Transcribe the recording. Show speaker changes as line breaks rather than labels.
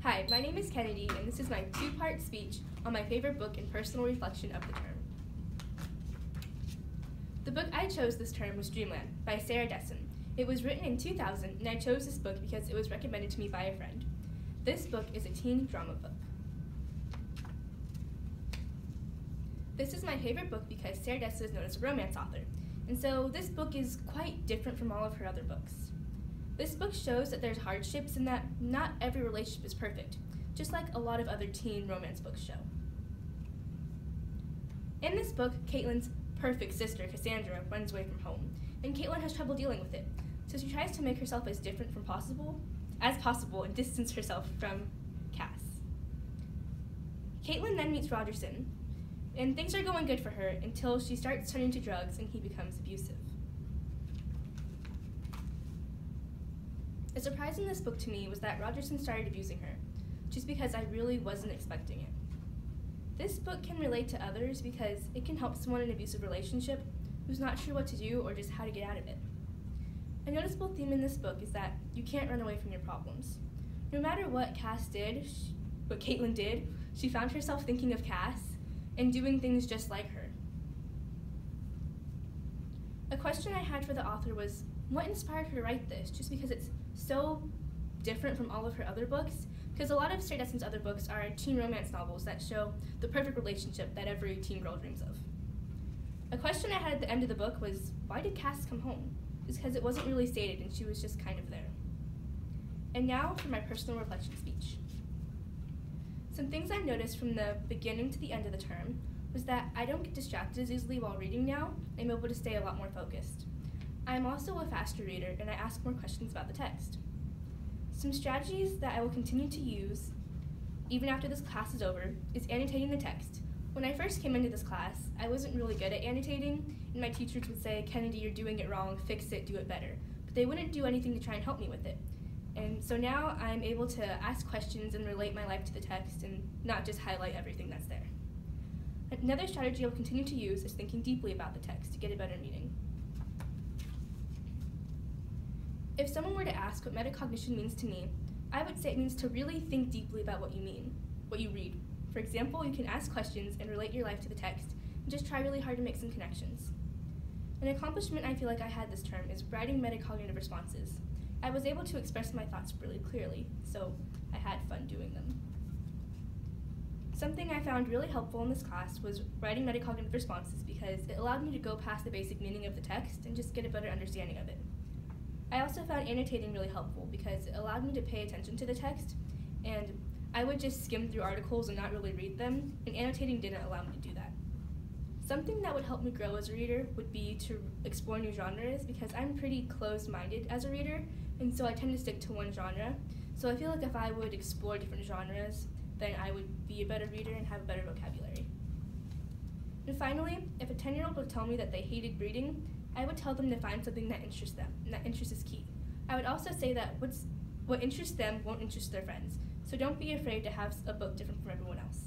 Hi, my name is Kennedy, and this is my two-part speech on my favorite book and personal reflection of the term. The book I chose this term was Dreamland by Sarah Dessen. It was written in 2000, and I chose this book because it was recommended to me by a friend. This book is a teen drama book. This is my favorite book because Sarah Dessen is known as a romance author, and so this book is quite different from all of her other books. This book shows that there's hardships and that not every relationship is perfect, just like a lot of other teen romance books show. In this book, Caitlin's perfect sister, Cassandra, runs away from home, and Caitlin has trouble dealing with it, so she tries to make herself as different as possible and distance herself from Cass. Caitlin then meets Rogerson, and things are going good for her until she starts turning to drugs and he becomes abusive. A surprise in this book to me was that Rogerson started abusing her, just because I really wasn't expecting it. This book can relate to others because it can help someone in an abusive relationship who's not sure what to do or just how to get out of it. A noticeable theme in this book is that you can't run away from your problems. No matter what Caitlin did, she found herself thinking of Cass and doing things just like her. A question I had for the author was, what inspired her to write this, just because it's so different from all of her other books? Because a lot of Sarah Dessen's other books are teen romance novels that show the perfect relationship that every teen girl dreams of. A question I had at the end of the book was, why did Cass come home? It's because it wasn't really stated and she was just kind of there. And now for my personal reflection speech. Some things I noticed from the beginning to the end of the term was that I don't get distracted as easily while reading now. I'm able to stay a lot more focused. I'm also a faster reader and I ask more questions about the text. Some strategies that I will continue to use, even after this class is over, is annotating the text. When I first came into this class, I wasn't really good at annotating, and my teachers would say, Kennedy, you're doing it wrong, fix it, do it better. But they wouldn't do anything to try and help me with it. And so now I'm able to ask questions and relate my life to the text and not just highlight everything that's there. Another strategy I'll continue to use is thinking deeply about the text to get a better meaning. If someone were to ask what metacognition means to me, I would say it means to really think deeply about what you read. For example, you can ask questions and relate your life to the text, and just try really hard to make some connections. An accomplishment I feel like I had this term is writing metacognitive responses. I was able to express my thoughts really clearly, so I had fun doing them. Something I found really helpful in this class was writing metacognitive responses because it allowed me to go past the basic meaning of the text and just get a better understanding of it. I also found annotating really helpful because it allowed me to pay attention to the text, and I would just skim through articles and not really read them, and annotating didn't allow me to do that. Something that would help me grow as a reader would be to explore new genres because I'm pretty closed-minded as a reader, and so I tend to stick to one genre. So I feel like if I would explore different genres, then I would be a better reader and have a better vocabulary. And finally, if a 10-year-old would tell me that they hated reading, I would tell them to find something that interests them, and that interest is key. I would also say that what interests them won't interest their friends, so don't be afraid to have a book different from everyone else.